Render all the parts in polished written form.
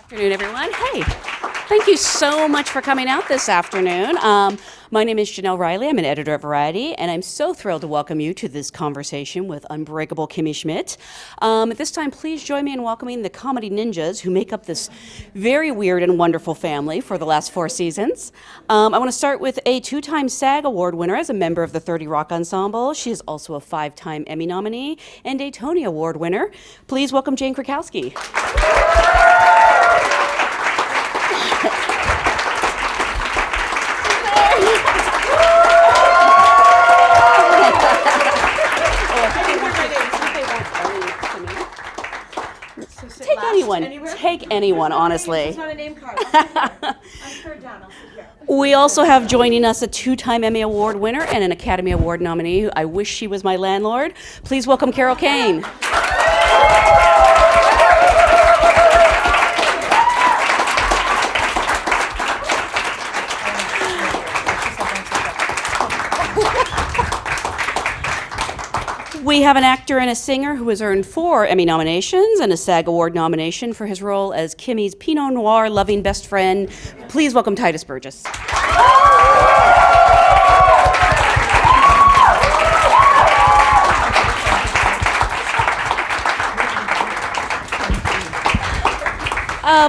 Afternoon, everyone. Hey, thank you so much for coming out this afternoon. My name is Jenelle Riley. I'm an editor at Variety, and I'm so thrilled to welcome you to this conversation with Unbreakable Kimmy Schmidt. At this time, please join me in welcoming the comedy ninjas who make up this very weird and wonderful family for the last 4 seasons. I want to start with a 2-time SAG Award winner as a member of the 30 Rock Ensemble. She is also a 5-time Emmy nominee and a Tony Award winner. Please welcome Jane Krakowski. Take anyone, honestly. It's not a name card. I'm third down. I'll sit here. We also have joining us a 2-time Emmy Award winner and an Academy Award nominee. I wish she was my landlord. Please welcome Kane. We have an actor and a singer who has earned 4 Emmy nominations and a SAG Award nomination for his role as Kimmy's Pinot Noir loving best friend. Please welcome Tituss Burgess.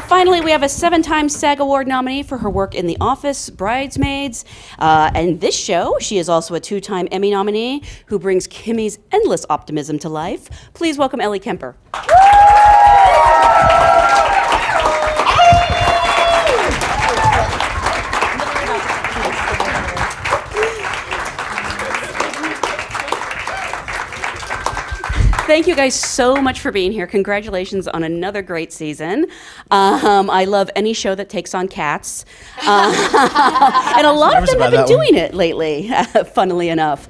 Finally, we have a 7-time SAG Award nominee for her work in The Office, Bridesmaids, and this show. She is also a 2-time Emmy nominee who brings Kimmy's endless optimism to life. Please welcome Ellie Kemper. Thank you guys so much for being here. Congratulations on another great season. I love any show that takes on cats. And a lot of them have been doing it lately, funnily enough.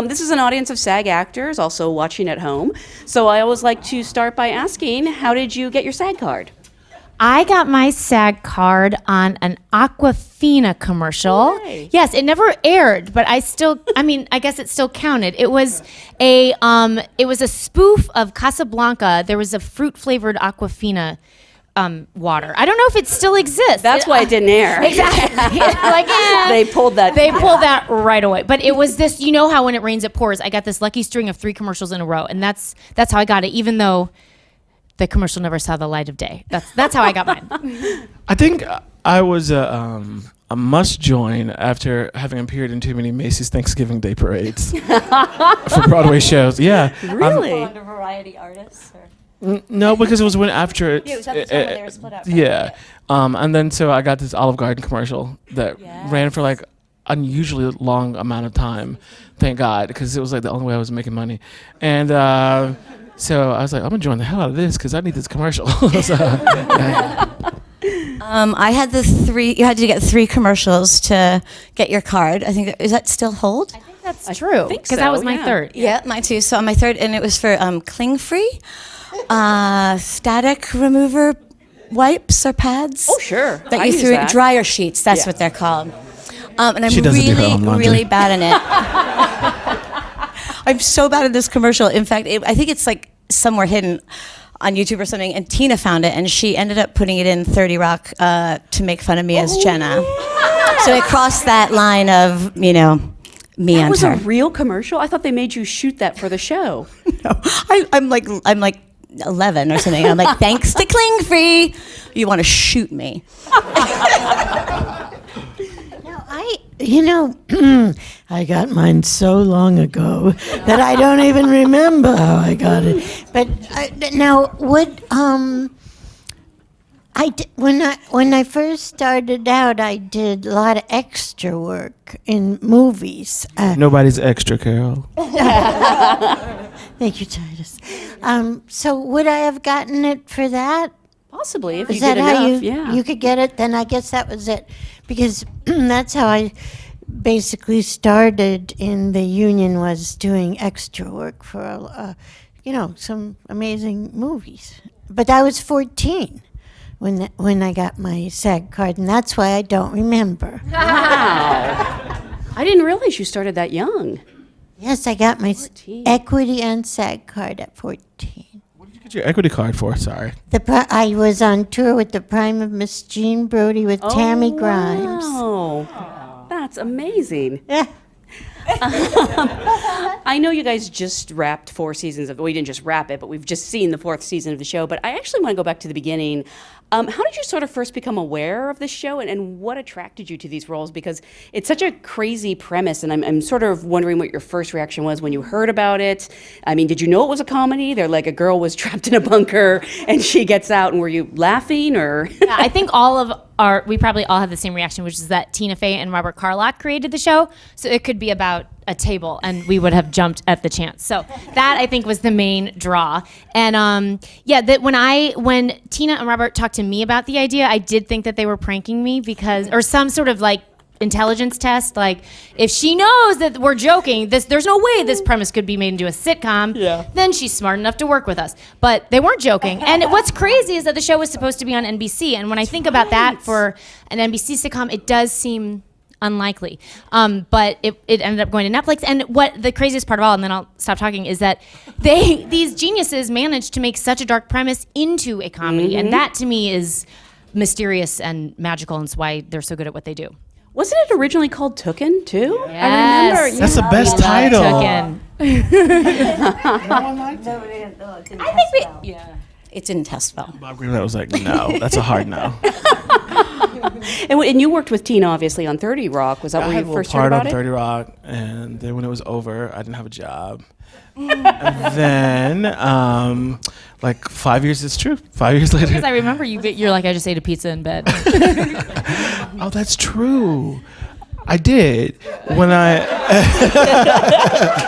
This is an audience of SAG actors also watching at home. So I always like to start by asking, how did you get your SAG card? I got my SAG card on an Aquafina commercial. Yay. Yes, it never aired, but I guess it still counted. It was a spoof of Casablanca. There was a fruit-flavored Aquafina water. I don't know if it still exists. That's why it didn't air. Exactly. They pulled that. They pulled that right away. But it was this, you know how when it rains it pours. I got this lucky string of 3 commercials in a row, and that's how I got it, even though the commercial never saw the light of day. That's how I got mine. I think I was a must join after having appeared in too many Macy's Thanksgiving Day parades for Broadway shows. Yeah. Really? Under Variety artists? Or? No, because it was when after it. Yeah, it was at the time when they were split up. Right? Yeah. And then so I got this Olive Garden commercial that ran for like unusually long amount of time. Thank God, because it was like the only way I was making money. And so I was like, I'm gonna join the hell out of this because I need this commercial. I had you had to get 3 commercials to get your card. I think, is that still hold? I think that's true. Because that was my third. Yeah, mine too. So on my third, and it was for cling free, static remover wipes or pads. Oh, sure. That you threw dryer sheets. That's what they're called. And I'm really bad in it. I'm so bad at this commercial. In fact, I think it's like somewhere hidden on YouTube or something, and Tina found it, and she ended up putting it in 30 Rock to make fun of me as Jenna. So it crossed that line of, me and her. That was a real commercial? I thought they made you shoot that for the show. No, I'm like 11 or something. I'm like, thanks to Cling Free, you want to shoot me. I got mine so long ago that I don't even remember how I got it. But when I first started out, I did a lot of extra work in movies. Nobody's extra, Carol. Thank you, Titus. So would I have gotten it for that? Possibly, if Is you that did how enough, you could get it? Then I guess that was it, because that's how I basically started in the union, was doing extra work for some amazing movies. But I was 14 when I got my SAG card, and that's why I don't remember. Wow. I didn't realize you started that young. Yes, I got my 14. equity and SAG card at 14. Get your equity card for? Sorry. I was on tour with the Prime of Miss Jean Brodie with Tammy Grimes. Oh, that's amazing. Yeah. I know you guys just wrapped 4 seasons of. Well, you didn't just wrap it, but we've just seen the 4th season of the show. But I actually want to go back to the beginning. How did you sort of first become aware of this show, and what attracted you to these roles? Because it's such a crazy premise, and I'm sort of wondering what your first reaction was when you heard about it. I mean, did you know it was a comedy? They're like a girl was trapped in a bunker and she gets out, and were you laughing or? Yeah, I think we probably all have the same reaction, which is that Tina Fey and Robert Carlock created the show, so it could be about a table and we would have jumped at the chance. So that I think was the main draw. And that when Tina and Robert talked to me about the idea, I did think that they were pranking me or some sort of like intelligence test. Like, if she knows that we're joking, there's no way this premise could be made into a sitcom, then she's smart enough to work with us. But they weren't joking. And what's crazy is that the show was supposed to be on NBC. And when I think about that for an NBC sitcom, it does seem unlikely. But it ended up going to Netflix. And what the craziest part of all, and then I'll stop talking, is that these geniuses managed to make such a dark premise into a comedy. And that to me is mysterious and magical, and it's why they're so good at what they do. Wasn't it originally called Tooken, too? Yes. I remember. That's the best title. Tooken. It didn't test well. Bob Greenblatt was like, no, that's a hard no. And you worked with Tina, obviously, on 30 Rock. Was that where you first heard about it? I had a part on 30 Rock, and then when it was over, I didn't have a job. And then, like 5 years, it's true. 5 years later. Because I remember you're like, I just ate a pizza in bed. Oh, that's true. I did. When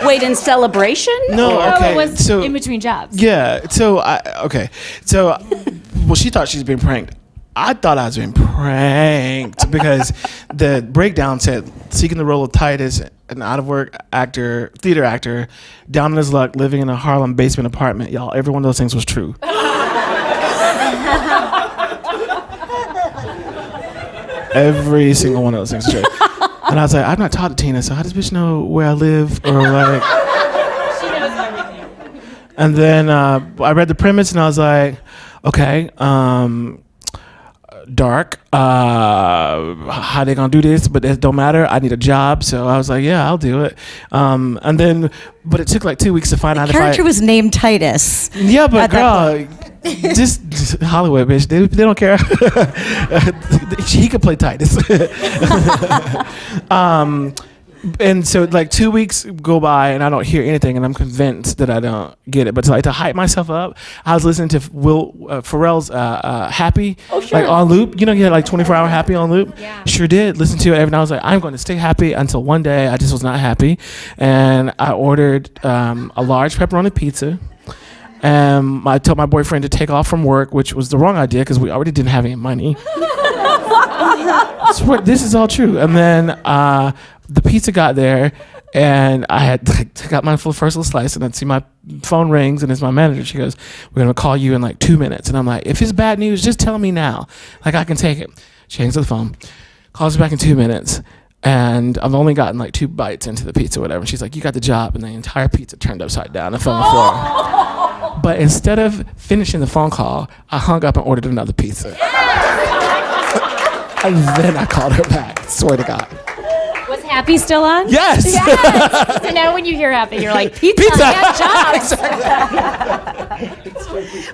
Wait, in celebration? No, okay. It was so, in between jobs. Yeah, so, well, she thought she was being pranked. I thought I was being pranked because the breakdown said, seeking the role of Titus, an out-of-work theater actor, down on his luck, living in a Harlem basement apartment. Y'all, every one of those things was true. Every single one of those things was true. And I was like, I've not talked to Tina, so how does bitch know where I live? Or like... She knows everything. And then I read the premise and I was like, okay, dark. How they gonna do this? But it don't matter. I need a job, so I was like, yeah, I'll do it. And then, but it took like 2 weeks to find out if The character was named Titus. Yeah, but girl, just Hollywood, bitch. They don't care. He could play Titus. And so like 2 weeks go by and I don't hear anything, and I'm convinced that I don't get it. But to hype myself up, I was listening to Pharrell's Happy, like on loop. You know, he had like 24-hour Happy on loop. Yeah. Sure did. Listen to it every night. I was like, I'm going to stay happy until one day I just was not happy, and I ordered a large pepperoni pizza. I told my boyfriend to take off from work, which was the wrong idea because we already didn't have any money. This is all true. And then the pizza got there, and I had took out my first little slice, and I'd see my phone rings, and it's my manager. She goes, "We're gonna call you in like 2 minutes." And I'm like, "If it's bad news, just tell me now. Like I can take it." She hangs up the phone, calls me back in 2 minutes, and I've only gotten like 2 bites into the pizza, or whatever. And she's like, "You got the job," and the entire pizza turned upside down and fell on the floor. But instead of finishing the phone call, I hung up and ordered another pizza. And then I called her back. Swear to God. Was Happy still on? Yes. Yes. So now when you hear Happy, you're like, pizza.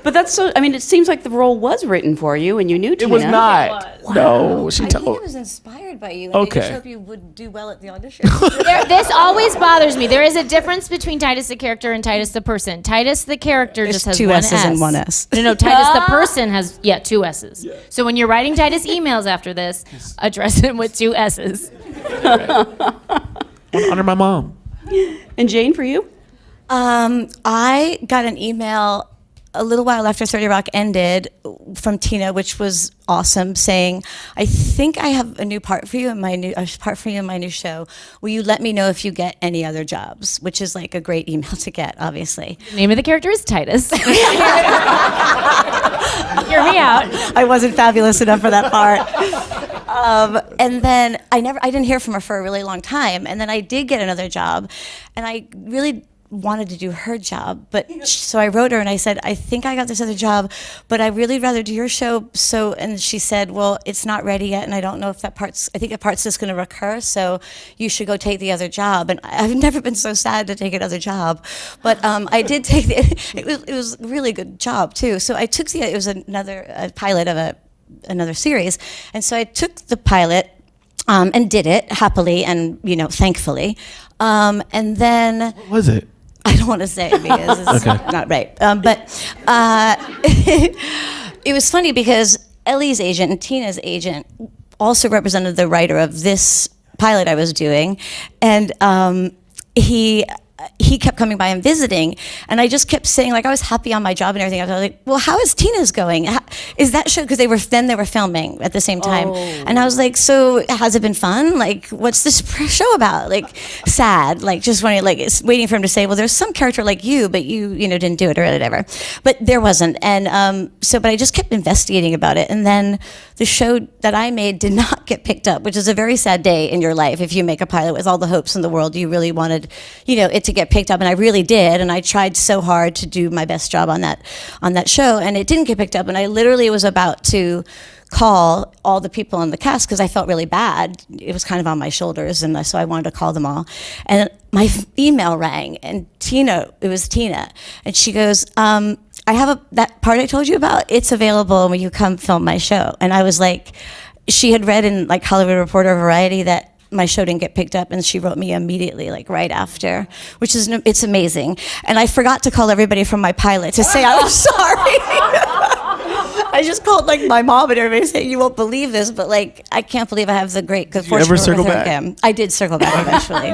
But that's so. I mean, it seems like the role was written for you, and you knew Tina. It was not. No, she I think told. it was inspired by you. Okay. I just hope you would do well at the audition. This always bothers me. There is a difference between Titus the character and Titus the person. Titus the character just has 2 one S's S. and 1 S. No, Titus the person has 2 S's. Yeah. So when you're writing Titus emails after this, address him with 2 S's. Under my mom. And Jane, for you? I got an email a little while after 30 Rock ended from Tina, which was awesome, saying, "I think I have a new part for you in my new show. Will you let me know if you get any other jobs?" Which is like a great email to get, obviously. The name of the character is Titus. Hear me out. I wasn't fabulous enough for that part. And then I didn't hear from her for a really long time. And then I did get another job, and I really wanted to do her job, but so I wrote her and I said, I think I got this other job, but I really rather do your show. So, and she said, well, it's not ready yet, and I don't know if I think that part's just going to recur, so you should go take the other job. And I've never been so sad to take another job, but I did take it was a really good job too. So I took it was another pilot of another series, and so I took the pilot and did it happily and thankfully, and then What was it? I don't want to say because it's not right. But it was funny because Ellie's agent and Tina's agent also represented the writer of this pilot I was doing, and he kept coming by and visiting, and I just kept saying, like, I was happy on my job and everything. I was like, well, how is Tina's going? Is that show, because they were filming at the same time. And I was like, so has it been fun? Like, what's this show about? Like, sad, like, just wanting, like, it's waiting for him to say, well, there's some character like you, but you didn't do it or whatever. But there wasn't. And but I just kept investigating about it. And then the show that I made did not get picked up, which is a very sad day in your life. If you make a pilot with all the hopes in the world, you really wanted, it to get picked up, and I really did, and I tried so hard to do my best job on that show, and it didn't get picked up, and I literally was about to call all the people in the cast because I felt really bad. It was kind of on my shoulders, and so I wanted to call them all, and my email rang, and it was Tina, and she goes, I have that part I told you about, it's available when you come film my show. And I was like, she had read in like Hollywood Reporter or Variety that my show didn't get picked up, and she wrote me immediately, like right after, which is, it's amazing. And I forgot to call everybody from my pilot to say I was sorry. I just called like my mom and everybody saying, you won't believe this, but like, I can't believe I have the great good fortune. Did you ever circle back? Again. I did circle back eventually.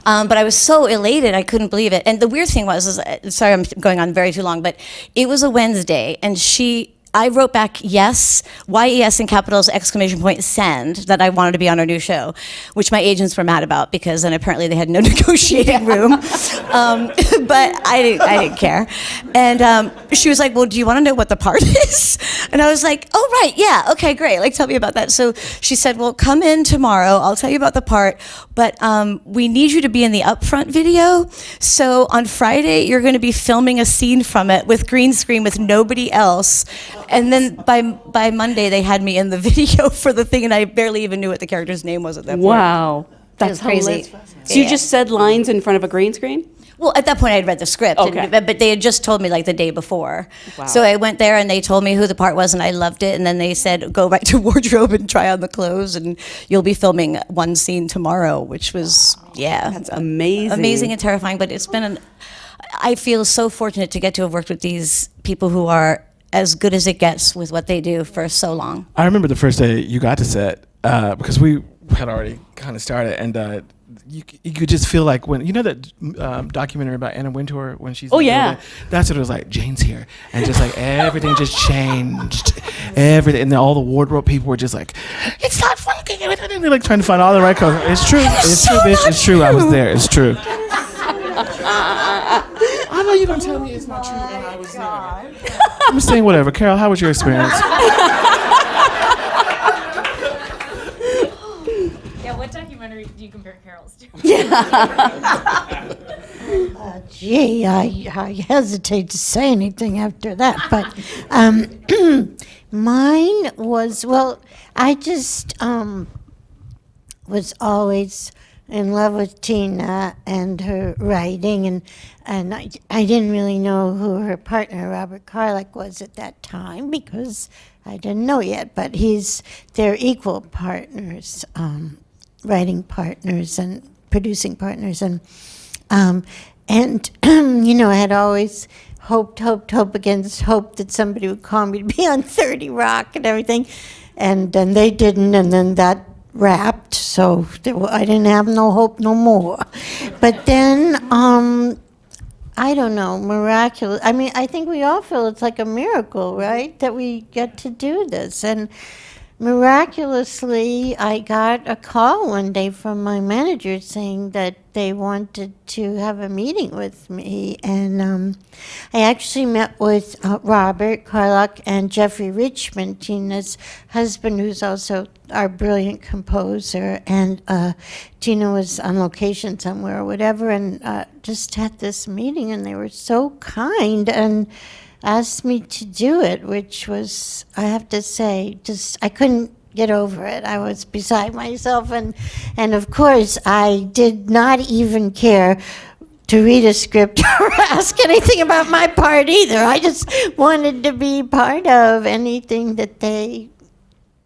But I was so elated, I couldn't believe it. And the weird thing was, sorry, I'm going on very too long, but it was a Wednesday, and I wrote back yes, YES in capitals, ! Send, that I wanted to be on our new show, which my agents were mad about because then apparently they had no negotiating room. But I didn't care. And she was like, well, do you want to know what the part is? And I was like, oh, right, yeah, okay, great. Like, tell me about that. So she said, well, come in tomorrow. I'll tell you about the part, but we need you to be in the upfront video. So on Friday, you're going to be filming a scene from it with green screen with nobody else. And then by Monday, they had me in the video for the thing, and I barely even knew what the character's name was at that point. Wow. That's crazy. So you just said lines in front of a green screen? Well, at that point, I had read the script, Okay. but they had just told me like the day before. Wow. So I went there, and they told me who the part was, and I loved it. And then they said, go right to wardrobe and try on the clothes, and you'll be filming one scene tomorrow, which was, That's amazing. amazing and terrifying. But it's been I feel so fortunate to get to have worked with these people who are as good as it gets with what they do for so long. I remember the first day you got to set because we had already kind of started, and you could just feel like when that documentary about Anna Wintour when she's that's what it was like. Jane's here, and just like everything just changed, everything, and then all the wardrobe people were just like, it's not working, and they're like trying to find all the right colors. It's true, it's true, bitch, it's true. I was there, it's true. I know you're gonna tell me it's not true, and I was there. I'm just saying whatever. Carol, how was your experience? Yeah, what documentary do you compare Carol's to? Gee, I hesitate to say anything after that, but mine was, well, I just was always in love with Tina and her writing, and I didn't really know who her partner, Robert Carlick, was at that time because I didn't know yet, but they're equal partners, writing partners and producing partners, and I had always hoped against hope that somebody would call me to be on 30 Rock and everything, and then they didn't, and then that wrapped, so I didn't have no hope no more. But then, I don't know, miraculous. I mean, I think we all feel it's like a miracle, right, that we get to do this. And miraculously, I got a call one day from my manager saying that they wanted to have a meeting with me. And I actually met with Robert Carlock and Jeffrey Richmond, Tina's husband, who's also our brilliant composer. And Tina was on location somewhere or whatever, and just had this meeting, and they were so kind and asked me to do it, which was, I have to say, just, I couldn't get over it. I was beside myself, and of course, I did not even care to read a script or ask anything about my part either. I just wanted to be part of anything that they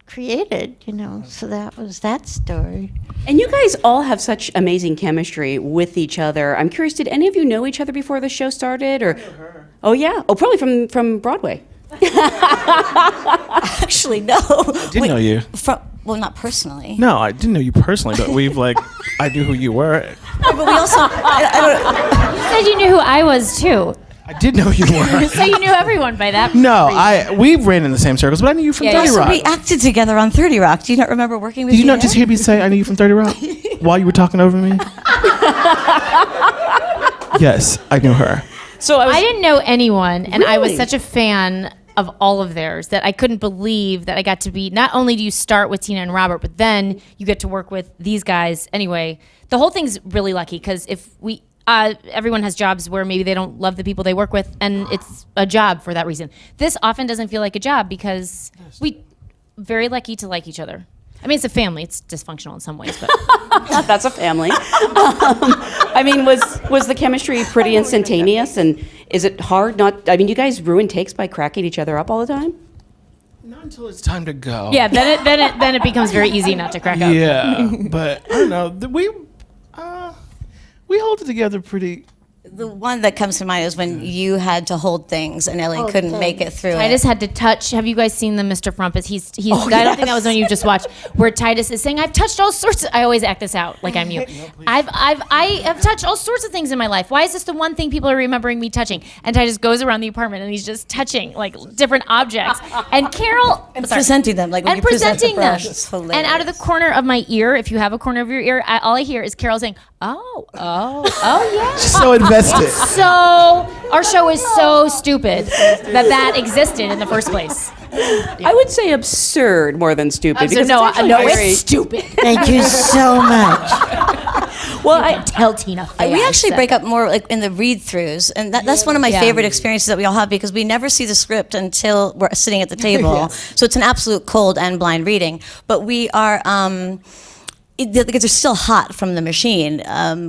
created, so that was that story. And you guys all have such amazing chemistry with each other. I'm curious, did any of you know each other before the show started? Or? I know her. Oh, yeah? Oh, probably from Broadway. Actually, no. I did know you. Well, not personally. No, I didn't know you personally, but I knew who you were. But we also, You said you knew who I was too. I did know who you were. So you knew everyone by that. No, we ran in the same circles, but I knew you from 30 Rock. we acted together on 30 Rock. Do you not remember working with Did you me not just hear me say I knew you from 30 Rock while you were talking over me? Yes, I knew her. So I didn't know anyone, and I was Really? such a fan of all of theirs that I couldn't believe that I got to be, not only do you start with Tina and Robert, but then you get to work with these guys. Anyway, the whole thing's really lucky, because if we, everyone has jobs where maybe they don't love the people they work with, and it's a job for that reason. This often doesn't feel like a job because we very lucky to like each other. I mean, it's a family. It's dysfunctional in some ways, but that's a family. I mean, was the chemistry pretty instantaneous? And is it hard not? I mean, you guys ruin takes by cracking each other up all the time? Not until it's time to go. yeah, then it becomes very easy not to crack up. Yeah, but I don't know. We hold it together pretty. The one that comes to mind is when you had to hold things and Ellie couldn't make it through Titus it. had to touch. Have you guys seen the Mr. Frumpus? He's I don't think that was the one you just watched, where Titus is saying, "I've touched all sorts of," I always act this out like I'm you. I have touched all sorts of things in my life. Why is this the one thing people are remembering me touching? And Titus goes around the apartment and he's just touching like different objects. And Carol Presenting them, like when and you present the presenting them. brush. It's hilarious. And out of the corner of my ear, if you have a corner of your ear, all I hear is Carol saying, "Oh, yeah." She's so invested. So our show is so stupid that existed in the first place. I would say absurd more than stupid. So because no, it's actually no, very- it's stupid. Thank you so much. Well, I Tell Tina. Fey We I actually said break up more like in the read-throughs, and that's one of my favorite experiences that we all have, because we never see the script until we're sitting at the table. So it's an absolute cold and blind reading. But we are. Because they're still hot from the machine,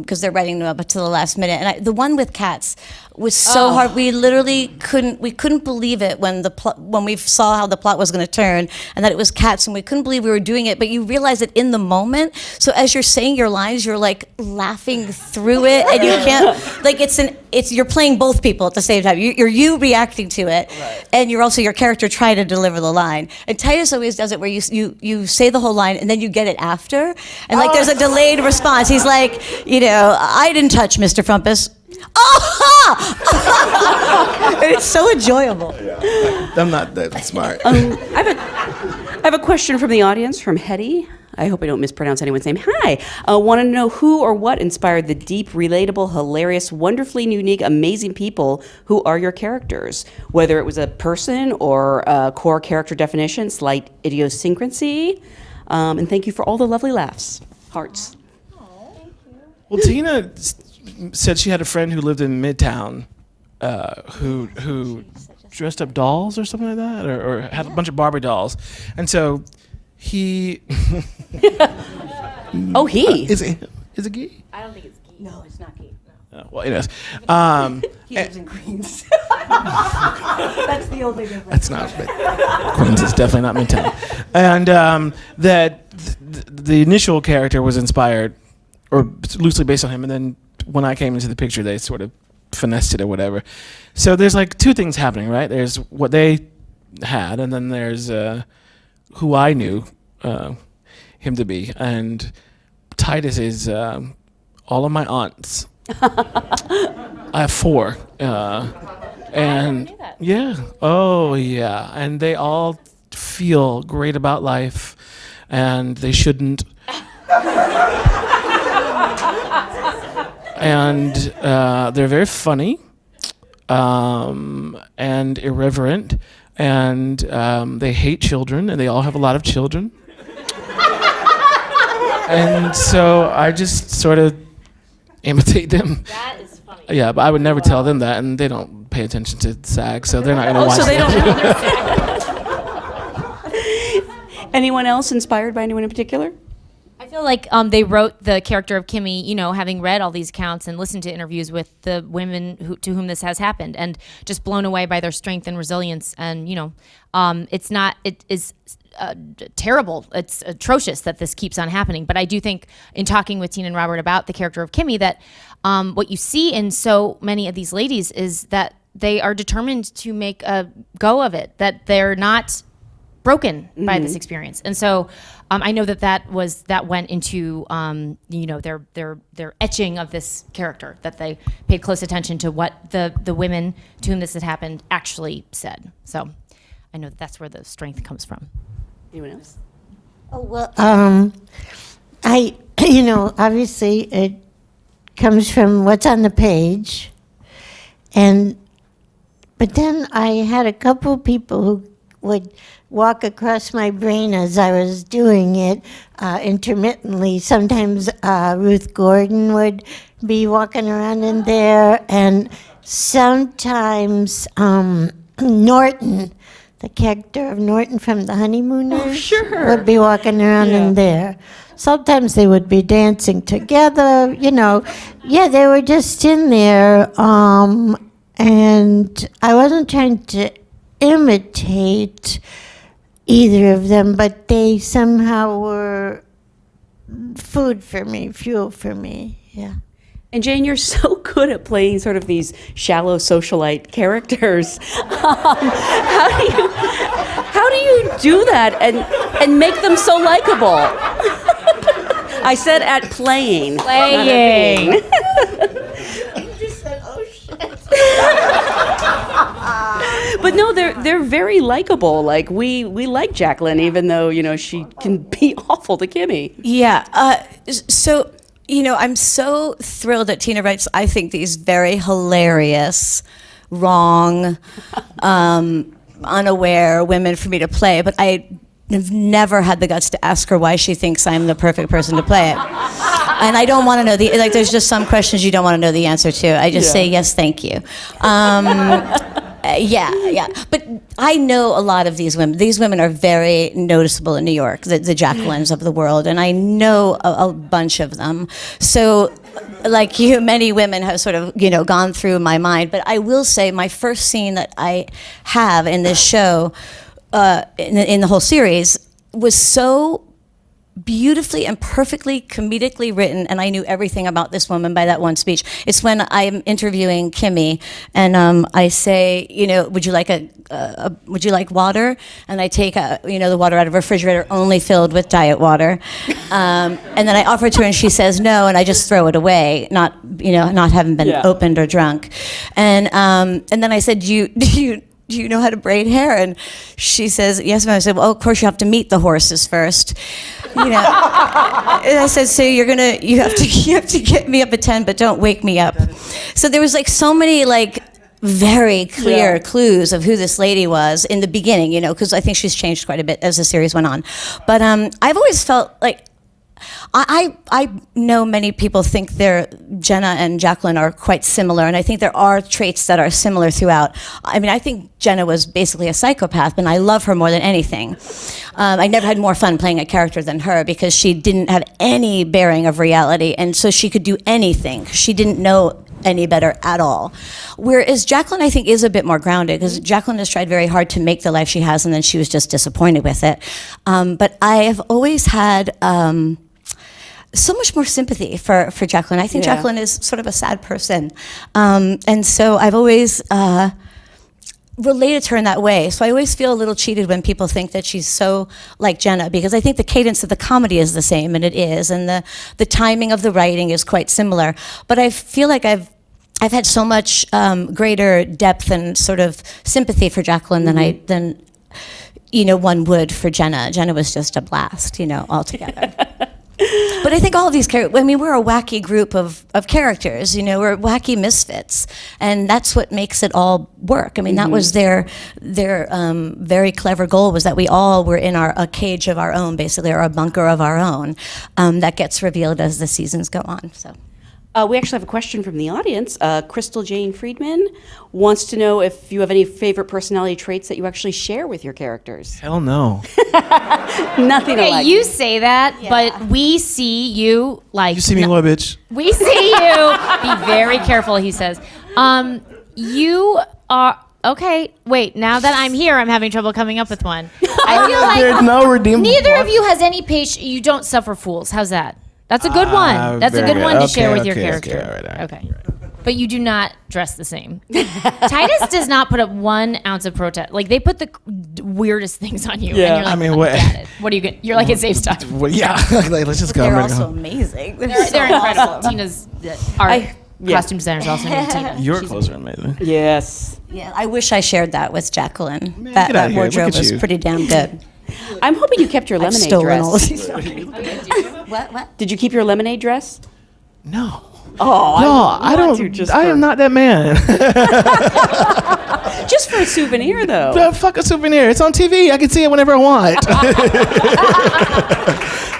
because they're writing them up to the last minute. And the one with cats was so hard. We literally couldn't believe it when when we saw how the plot was going to turn, and that it was cats, and we couldn't believe we were doing it. But you realize it in the moment. So as you're saying your lines, you're like laughing through it, and you can't like you're playing both people at the same time. You're you reacting to it, and you're also your character trying to deliver the line. And Titus always does it where you say the whole line and then you get it after. And like there's a delayed response. He's like, I didn't touch Mr. Frumpus. Oh! And it's so enjoyable. I'm not that smart. I have a question from the audience from Hetty. I hope I don't mispronounce anyone's name. Hi. Want to know who or what inspired the deep, relatable, hilarious, wonderfully unique, amazing people who are your characters? Whether it was a person or a core character definition, slight idiosyncrasy. And thank you for all the lovely laughs. Hearts. Well, Tina said she had a friend who lived in Midtown who dressed up dolls or something like that, or had a bunch of Barbie dolls. And so he... Oh, he. Is it Guy? I don't think it's Guy. No, it's not Guy. No. Well, anyways. He lives in Queens. That's the only difference. That's not Queens is definitely not Midtown. And that the initial character was inspired or loosely based on him, and then when I came into the picture, they sort of finessed it or whatever. So there's like two things happening, right? There's what they had, and then there's who I knew him to be. And Titus is all of my aunts. I have 4. And yeah, oh yeah, and they all feel great about life, and they shouldn't. And they're very funny and irreverent, and they hate children, and they all have a lot of children. And so I just sort of imitate them. That is funny. Yeah, but I would never tell them that, and they don't pay attention to SAG, so they're not going to watch So they that. don't. Anyone else inspired by anyone in particular? I feel like they wrote the character of Kimmy, you know, having read all these accounts and listened to interviews with the women to whom this has happened, and just blown away by their strength and resilience. And, you know, it is terrible. It's atrocious that this keeps on happening. But I do think, in talking with Tina and Robert about the character of Kimmy, that what you see in so many of these ladies is that they are determined to make a go of it, that they're not broken by this experience. And so I know that went into you know, their etching of this character, that they paid close attention to what the women to whom this had happened actually said. So I know that's where the strength comes from. Anyone else? Oh, well, you know, obviously it comes from what's on the page, but then I had a couple people who would walk across my brain as I was doing it intermittently. Sometimes Ruth Gordon would be walking around in there, and sometimes Norton, the character of Norton from The Honeymooners, would be walking around in there. Sometimes they would be dancing together, you know. Yeah, they were just in there, and I wasn't trying to imitate either of them, but they somehow were food for me, fuel for me, yeah. And Jane, you're so good at playing sort of these shallow socialite characters. How do you do that and make them so likable? I said at playing. Not at being. You just said, oh shit. But no, they're very likable. Like we like Jacqueline, even though, you know, she can be awful to Kimmy. Yeah. So, you know, I'm so thrilled that Tina writes, I think, these very hilarious, wrong, unaware women for me to play. But I have never had the guts to ask her why she thinks I'm the perfect person to play it. And I don't want to know there's just some questions you don't want to know the answer to. I just say, yes, thank you. Yeah. But I know a lot of these women. These women are very noticeable in New York, the Jacquelines of the world, and I know a bunch of them. So, like you, many women have sort of, you know, gone through my mind. But I will say my first scene that I have in this show, in the whole series, was so beautifully and perfectly comedically written, and I knew everything about this woman by that one speech. It's when I'm interviewing Kimmy, and I say, you know, would you like water? And I take the water out of a refrigerator only filled with diet water, and then I offer it to her, and she says no, and I just throw it away, not having been opened or drunk, and then I said, do you know how to braid hair? And she says, yes, ma'am. I said, well, of course you have to meet the horses first. You know. And I said, so you have to get me up at 10, but don't wake me up. So there was like so many like very clear clues of who this lady was in the beginning, you know, because I think she's changed quite a bit as the series went on. But I've always felt like, I know many people think Jenna and Jacqueline are quite similar, and I think there are traits that are similar throughout. I mean, I think Jenna was basically a psychopath, and I love her more than anything. I never had more fun playing a character than her because she didn't have any bearing of reality, and so she could do anything. She didn't know any better at all. Whereas Jacqueline, I think, is a bit more grounded because Jacqueline has tried very hard to make the life she has, and then she was just disappointed with it. But I have always had so much more sympathy for Jacqueline. I think Jacqueline is sort of a sad person. And so I've always related to her in that way. So I always feel a little cheated when people think that she's so like Jenna, because I think the cadence of the comedy is the same, and it is, and the timing of the writing is quite similar. But I feel like I've had so much greater depth and sort of sympathy for Jacqueline than one would for Jenna. Jenna was just a blast, altogether. But I think all of these characters, we're a wacky group of characters, we're wacky misfits. And that's what makes it all work. That was their very clever goal, was that we all were in a cage of our own, basically, or a bunker of our own, that gets revealed as the seasons go on, so. We actually have a question from the audience. Crystal Jane Friedman wants to know if you have any favorite personality traits that you actually share with your characters. Hell no. Nothing Okay, alike. you say that, but we see you like. You see me what, bitch? We see you. Be very careful, he says. You are. Okay, wait, now that I'm here, I'm having trouble coming up with one. I feel There's like no redeemable. neither of you has any patience. You don't suffer fools. How's that? That's a good one. That's a very good one good. to share Okay, with your okay, character. okay, all right. Okay. But you do not dress the same. Titus does not put up 1 ounce of protest. Like, they put the weirdest things on you. Yeah. And you're like, I mean, I'm what- at it. What are you going to... You're like, it saves time. Well, yeah, like, let's just go. They're I'm also ready to amazing. They're incredible. Tina's... Our yeah. costume designer is also named Tina. go. Your clothes are amazing. Yes. Yeah, I wish I shared that with Jacqueline. get That outta here. Look wardrobe at was you. pretty damn good. I'm hoping you kept your I've lemonade stolen all of dress. these. What? Did you keep your lemonade dress? No. Oh, No, I I want don't. to just I for- am not that man. Just for a souvenir, though. Fuck a souvenir. It's on TV. I can see it whenever I want.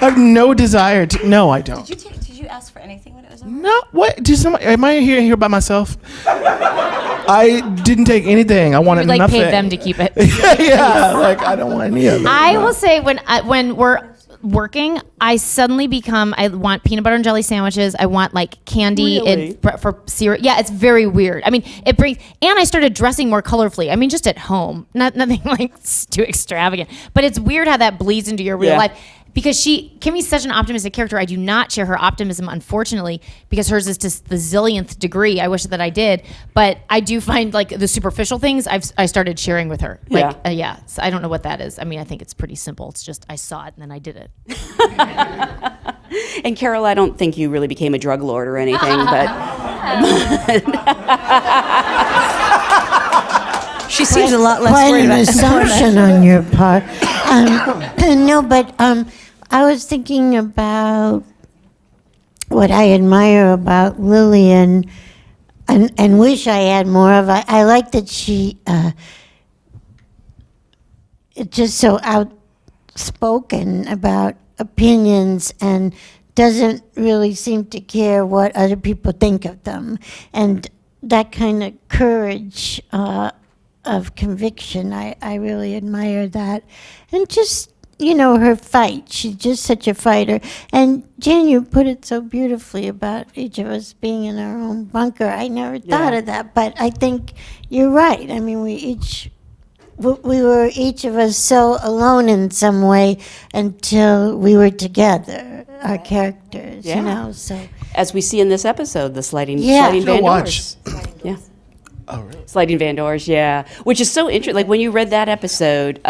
I have no desire to. No, I don't. Did you ask for anything when it was over? No. What? Did somebody? Am I here by myself? I didn't take anything. I wanted We nothing. paid them to keep it. Yeah, like I don't want any of it. I will say when we're working, I suddenly become. I want peanut butter and jelly sandwiches. I want like candy Really? for cereal. Yeah, it's very weird. It brings. And I started dressing more colorfully. Just at home, nothing like too extravagant. But it's weird how that bleeds into your real Yeah. life. Because Kimmy's such an optimistic character. I do not share her optimism, unfortunately, because hers is to the zillionth degree. I wish that I did, but I do find like the superficial things I started sharing with her. Like, Yeah. So I don't know what that is. I think it's pretty simple. It's just I saw it and then I did it. And Carol, I don't think you really became a drug lord or anything, but She seems a lot less Quite worried an about assumption on your part. No, but I was thinking about what I admire about Lillian and wish I had more of. I like that she is just so outspoken about opinions and doesn't really seem to care what other people think of them. And that kind of courage of conviction, I really admire that. And just, her fight. She's just such a fighter. And Jen, you put it so beautifully about each of us being in our own bunker. I never thought of that, but I think you're right. We were each of us so alone in some way until we were together, our characters, so. as we see in this episode, the sliding Yeah. Van Go watch. Doors. Yeah. Oh, really? Sliding Van Doors, yeah. Which is so interesting. Like, when you read that episode,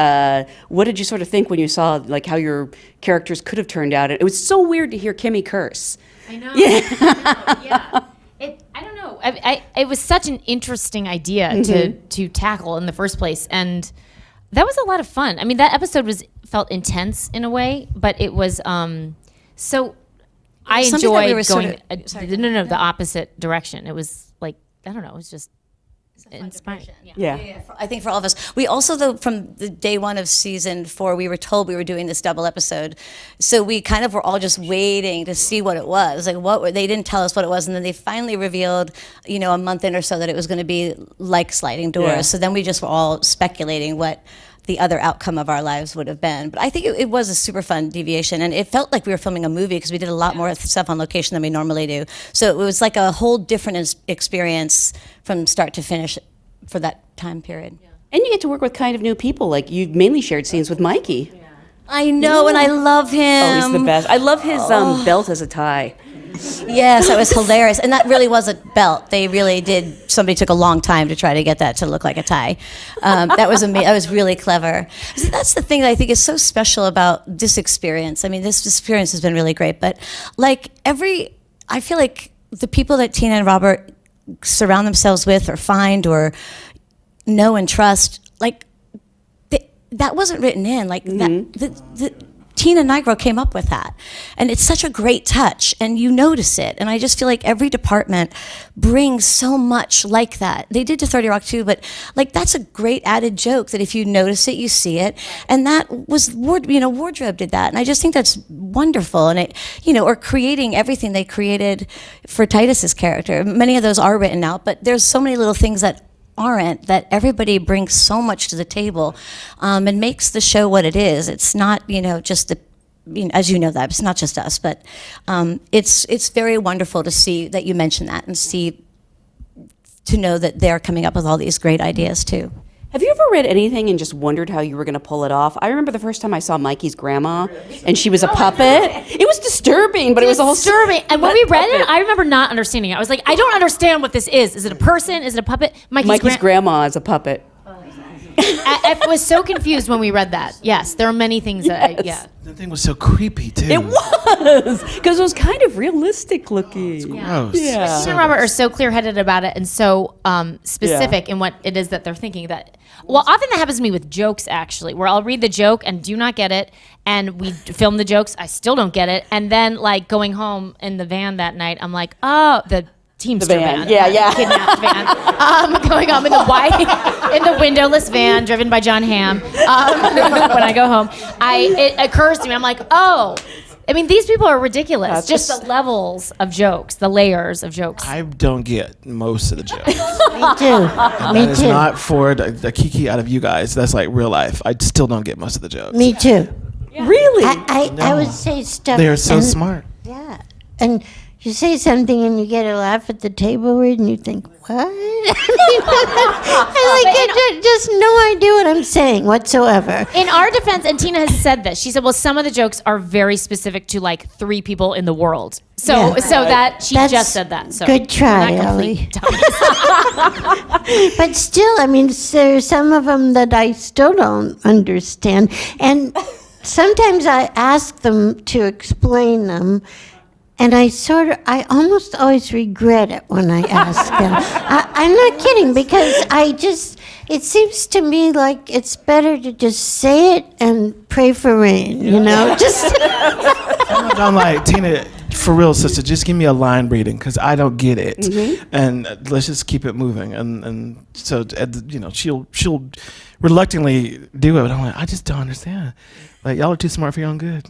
what did you sort of think when you saw, like, how your characters could have turned out? It was so weird to hear Kimmy curse. I know. Yeah. I don't know. It was such an interesting idea to tackle in the first place, and that was a lot of fun. That episode felt intense in a way, but it was so. I something that we enjoyed were sort going the opposite direction. It was like I don't know. It was just inspiring. Yeah. I think for all of us. We also, though, from the day one of season 4, we were told we were doing this double episode. So we kind of were all just waiting to see what it was. Like, they didn't tell us what it was. And then they finally revealed, a month in or so that it was going to be like Sliding Doors. Yeah. So then we just were all speculating what the other outcome of our lives would have been. But I think it was a super fun deviation. And it felt like we were filming a movie because we did a lot more stuff on location than we normally do. So it was like a whole different experience from start to finish for that time period. And you get to work with kind of new people. Like, you mainly shared scenes with Mikey. I know, and I love him. Oh, he's the best. I love his belt as a tie. Yes, that was hilarious. And that really was a belt. They really did. Somebody took a long time to try to get that to look like a tie. That was amazing. That was really clever. See, that's the thing that I think is so special about this experience. This experience has been really great. But I feel like the people that Tina and Robert surround themselves with or find or know and trust, that wasn't written in. Like that, Tina Nigro came up with that. And it's such a great touch, and you notice it. And I just feel like every department brings so much like that. They did to 30 Rock too, but like that's a great added joke that if you notice it, you see it. And that was, Wardrobe did that. And I just think that's wonderful. And or creating everything they created for Titus's character. Many of those are written out, but there's so many little things that aren't, that everybody brings so much to the table and makes the show what it is. It's not, just as you know that, it's not just us, but it's very wonderful to see that you mentioned that and to know that they're coming up with all these great ideas too. Have you ever read anything and just wondered how you were going to pull it off? I remember the first time I saw Mikey's grandma, and she was a puppet. It was disturbing, but it was a whole disturbing. And when we read it, I remember not understanding it. I was like, I don't understand what this is. Is it a person? Is it a puppet? Mikey's grandma is a puppet. I was so confused when we read that. Yes, there are many things that, The thing was so creepy too. It was, because it was kind of realistic looking. Gross. Yeah. She and Robert are so clear-headed about it and so specific in what it is that they're thinking that. Well, often that happens to me with jokes, actually, where I'll read the joke and do not get it, and we film the jokes, I still don't get it, and then like going home in the van that night, I'm like, oh, the Teamster van. Yeah. Kidnapped van. Going home in the windowless van driven by John Hamm. When I go home, it occurs to me, I'm like, oh, I mean, these people are ridiculous. That's just the levels of jokes, the layers of jokes. I don't get most of the jokes. Me too. That is not for the kiki out of you guys. That's like real life. I still don't get most of the jokes. Me too. Really? I would say stuff. They are so smart. Yeah. And you say something and you get a laugh at the table and you think, what? I just no idea what I'm saying whatsoever. In our defense, and Tina has said this, she said, well, some of the jokes are very specific to like 3 people in the world. So that she just said that. So good try, Ellie. But still, I mean, there's some of them that I still don't understand. And sometimes I ask them to explain them. And I almost always regret it when I ask them. I'm not kidding, because it seems to me like it's better to just say it and pray for rain, just. I'm like, Tina, for real, sister, just give me a line reading, because I don't get it. And let's just keep it moving. And so, she'll reluctantly do it, but I'm like, I just don't understand. Like, y'all are too smart for your own good.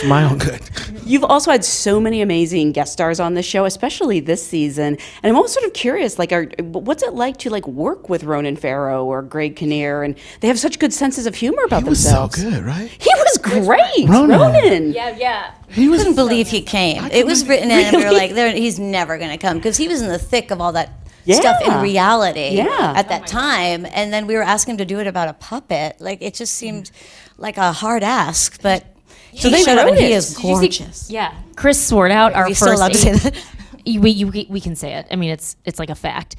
For my own good. You've also had so many amazing guest stars on this show, especially this season. And I'm always sort of curious, like, what's it like to work with Ronan Farrow or Greg Kinnear? And they have such good senses of humor about themselves. He was so good, right? He was great, Ronan. Yeah. He was. Couldn't believe he came. It was written in, and we were like, he's never going to come, because he was in the thick of all that stuff in reality at that time. And then we were asking him to do it about a puppet. Like, it just seemed like a hard ask, but so he they showed up, and wrote he it. is gorgeous. Chris Swartout, our Are we first. still allowed to say that? We can say it. I mean, it's like a fact.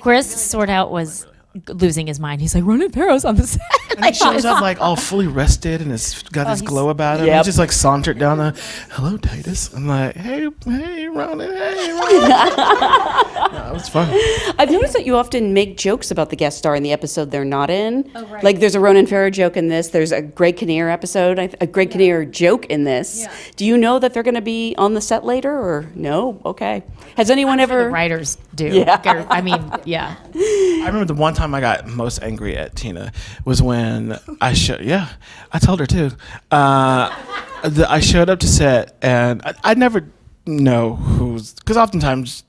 Chris Swartout was losing his mind. He's like, Ronan Farrow's on the set. And he shows up like all fully rested and has got his glow about him. Yep. He just like sauntered down the, hello, Titus. I'm like, hey, Ronan, hey, Ronan. No, it was fun. I've noticed that you often make jokes about the guest star in the episode they're not in. Oh, right. Like, there's a Ronan Farrow joke in this. There's a Greg Kinnear episode, a Greg Kinnear joke in this. Yeah. Do you know that they're going to be on the set later, or no? Okay. Has anyone ever? The writers do. Yeah. I mean, yeah. I remember the one time I got most angry at Tina was when I told her too. I showed up to set, and I never know who's, because oftentimes,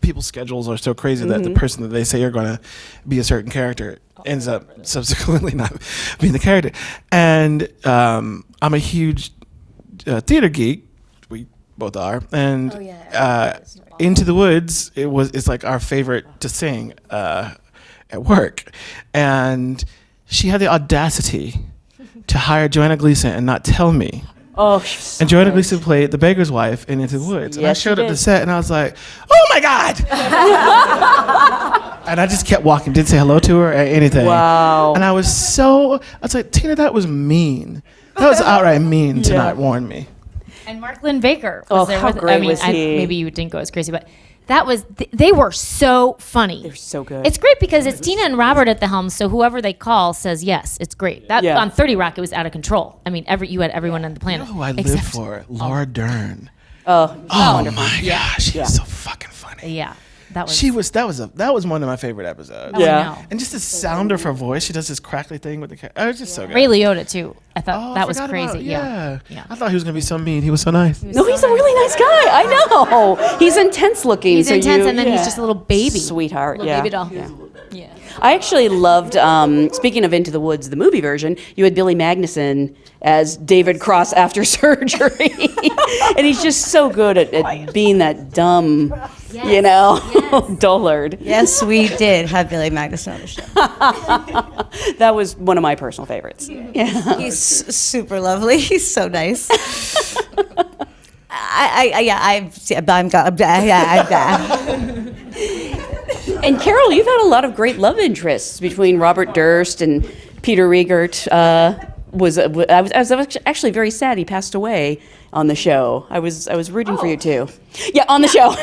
people's schedules are so crazy that the person that they say are going to be a certain character ends up subsequently not being the character. And I'm a huge theater geek. We both are. And Into the Woods, it's like our favorite to sing at work. And she had the audacity to hire Joanna Gleason and not tell me. Oh, and Joanna Gleason played the baker's wife in Into the Woods. And I showed up to set, and I was like, oh my God! And I just kept walking, didn't say hello to her or anything. Wow. And I was like, Tina, that was mean. That was outright mean to not warn me. And Mark Lynn Baker Oh, was there how with, great was he? maybe you didn't go as crazy, but They were so funny. They're so good. It's great because it's Tina and Robert at the helm, so whoever they call says yes. It's great. That Yeah. on 30 Rock, it was out of control. I mean, you had everyone on the planet. Oh, I live except- for Laura Dern. Oh, Oh my gosh, she was so fucking funny. Yeah, that was. That was one of my favorite episodes. Oh, I Yeah. know. And just the sound of her voice, she does this crackly thing with the cat. It was just so good. Ray Liotta too. I thought Oh, I that was forgot crazy. about- Yeah. I thought he was gonna be so mean. He was so nice. No, he's a really nice guy. I know. He's intense looking. He's so intense, you- and then he's just a little baby. Sweetheart. Little Yeah. baby doll. Yeah. Yeah. I actually loved, speaking of Into the Woods, the movie version, you had Billy Magnuson as David Cross after surgery. And he's just so good at being that dumb, dullard. Yes, we did have Billy Magnuson on the show. That was one of my personal favorites. Yeah. He's super lovely. He's so nice. And Carol, you've had a lot of great love interests between Robert Durst and Peter Riegert. I was actually very sad he passed away on the show. I was rooting for you too. Yeah, on the show.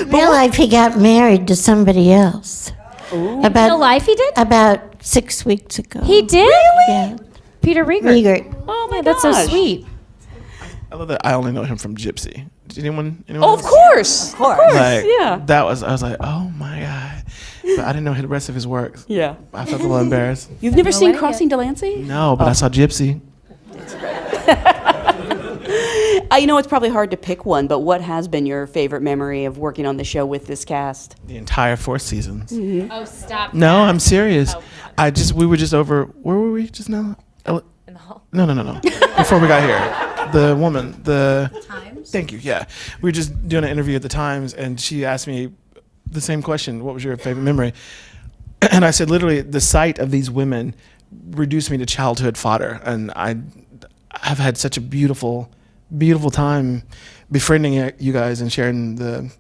Real life, he got married to somebody else. About Real life, he did. about 6 weeks ago. He did. Yeah. Peter Riegert. Riegert. Oh my, that's so gosh. sweet. I love that I only know him from Gypsy. Did anyone Oh, of else? course. Of course. Like, Yeah. I was like, oh my God. But I didn't know the rest of his work. Yeah. I felt a little embarrassed. You've never seen way. Crossing Delancey? No, but I saw Gypsy. You know, it's probably hard to pick one, but what has been your favorite memory of working on the show with this cast? The entire 4 seasons. Oh, stop. No, I'm serious. We were just over, where were we just now? In the hall. No. Before we got here. The woman, Times? Thank you, yeah. We were just doing an interview at the Times, and she asked me the same question, what was your favorite memory? And I said, literally, the sight of these women reduced me to childhood fodder. And I've had such a beautiful time befriending you guys and sharing the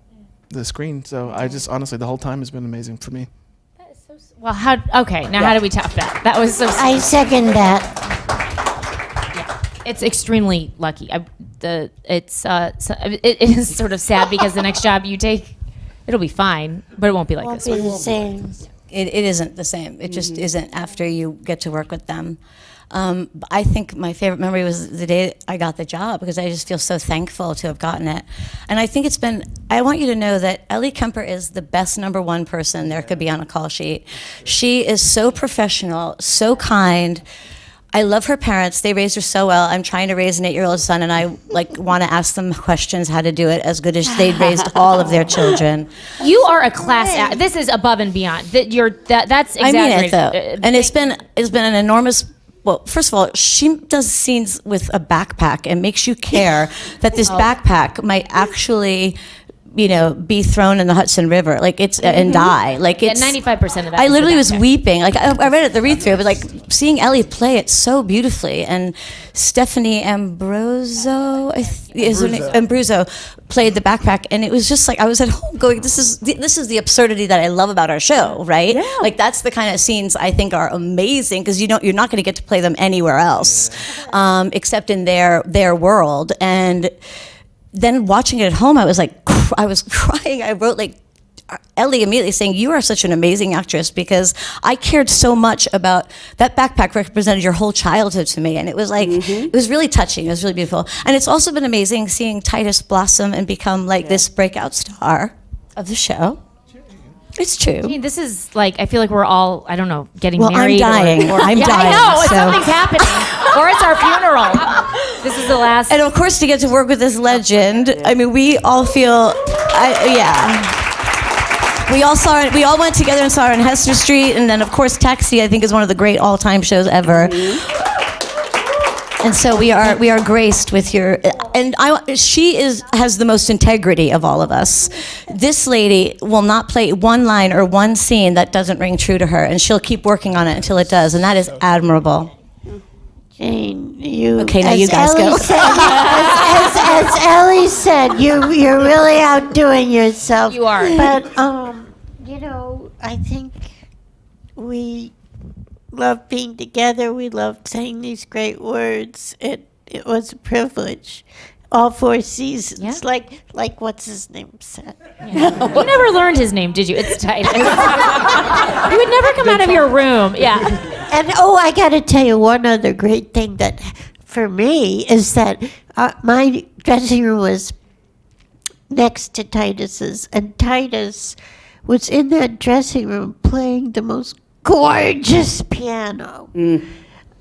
screen. So I just, honestly, the whole time has been amazing for me. That is so. Well, how do we top that? That was so. I second that. It's extremely lucky. It is sort of sad because the next job you take, it'll be fine, but it won't be like Won't this be one. the same. It isn't the same. It just isn't after you get to work with them. I think my favorite memory was the day I got the job because I just feel so thankful to have gotten it. And I think I want you to know that Ellie Kemper is the best #1 person there could be on a call sheet. She is so professional, so kind. I love her parents. They raised her so well. I'm trying to raise an 8-year-old son, and I want to ask them questions how to do it as good as they'd raised all of their children. You are a class act. This is above and beyond. That's I exaggerated. mean it though, and it's been an enormous. Well, first of all, she does scenes with a backpack and makes you care that this backpack might actually, be thrown in the Hudson River, like it's and die. Like it's 95% of that. I is literally the was backpack. weeping. Like I read it at the read through, but like seeing Ellie play it so beautifully, and Stephanie Ambroso played the backpack, and it was just like I was at home going, this is the absurdity that I love about our show, right? Yeah. Like that's the kind of scenes I think are amazing because you're not going to get to play them anywhere else, except in their world. And then watching it at home, I was crying. I wrote Ellie immediately saying, "You are such an amazing actress," because I cared so much about that backpack represented your whole childhood to me, and it was it was really touching. It was really beautiful, and it's also been amazing seeing Titus blossom and become this breakout star of the show. It's true. I mean, this is I feel like we're all, I don't know, getting Well, married. I'm dying. I'm dying. I know, so- something's happening. Or it's our funeral. This is the last. And of course, to get to work with this legend, I mean, we all feel, We all went together and saw her on Hester Street, and then of course Taxi, I think, is one of the great all-time shows ever. And so we are graced with your, and she has the most integrity of all of us. This lady will not play one line or one scene that doesn't ring true to her, and she'll keep working on it until it does, and that is admirable. Jane, you. Okay, now as you guys Ellie go. Said, as Ellie said, you're really outdoing yourself. You are. But I think we love being together. We love saying these great words. It was a privilege. all 4 seasons. Yeah. Like what's his name said. You never learned his name, did you? It's Titus. You would never come out of your room. Yeah. And I got to tell you one other great thing that for me is that my dressing room was next to Titus's, and Titus was in that dressing room playing the most gorgeous piano.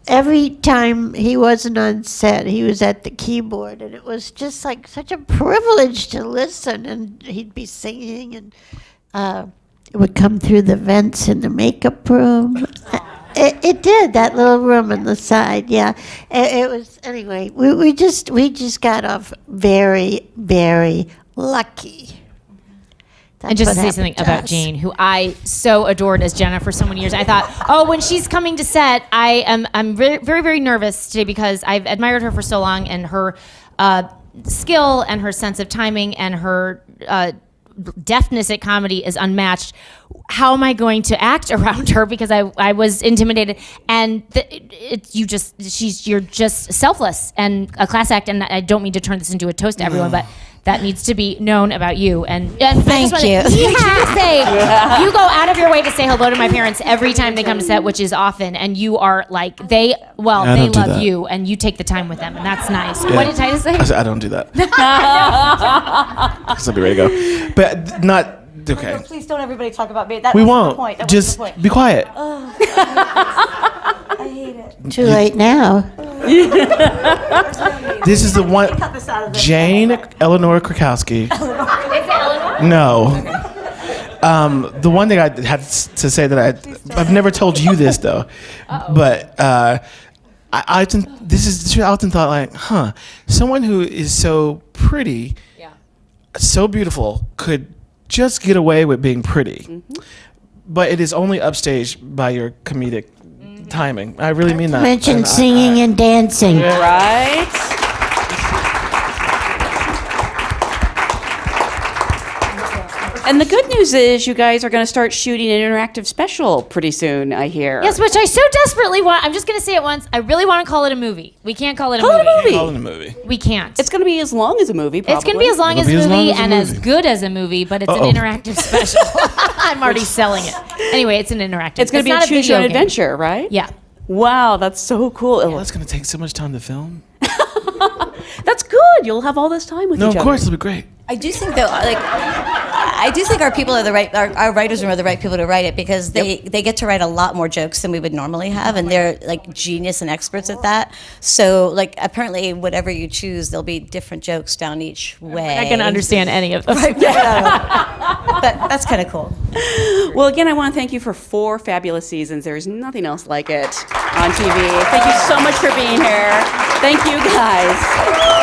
Every time he wasn't on set, he was at the keyboard, and it was just like such a privilege to listen. And he'd be singing, and it would come through the vents in the makeup room. It did, that little room on the side. Yeah, it was. Anyway, we just got off very, very lucky. That's And just what to say something happened to about us. Jane, who I so adored as Jenna for so many years. I thought, when she's coming to set, I'm very, very, very nervous today because I've admired her for so long, and her skill and her sense of timing and her deftness at comedy is unmatched. How am I going to act around her? Because I was intimidated, and you're just selfless and a class act. And I don't mean to turn this into a toast to everyone, but that needs to be known about you. And Thank you. You go out of your way to say hello to my parents every time they come to set, which is often. And you are like, they love that. you, and you take the time with them, and that's nice. What did Titus say? I said, I don't do that. Because I'll be ready to go. But not, okay. Please don't everybody talk about me. That We was won't. The point. That Just was the point. be quiet. I hate it. Too late now. This is the one. Cut this out of this. Jane Eleanor Krakowski. Is it Eleanor? No. The one thing I had to say that I've never told you this though, but I often thought like, someone who is so pretty, so beautiful could just get away with being pretty, but it is only upstaged by your comedic timing. I really mean that. Mention And singing and dancing. Right? And the good news is you guys are going to start shooting an interactive special pretty soon, I hear. Yes, which I so desperately want. I'm just going to say it once. I really want to call it a movie. We can't call it a Call it a movie. movie. Call it a movie. We can't. It's going to be as long as a movie, probably. It's going to be as long as a It'll be as long movie as a and as movie. good as a movie, but it's an interactive special. I'm already selling it. Anyway, it's an interactive. It's going to be a not choose your own video game. adventure, right? Yeah. Wow, that's so cool. Well, that's going to take so much time to film. That's good. You'll have all this time with No, each of other. course, it'll be great. I do think that, I do think our people are our writers are the right people to write it because they get to write a lot more jokes than we would normally have, and they're like genius and experts at that. So apparently, whatever you choose, there'll be different jokes down each way. I'm not going to understand any of them. But that's kind of cool. Well, again, I want to thank you for 4 fabulous seasons. There's nothing else like it on TV. Thank you so much for being here. Thank you, guys.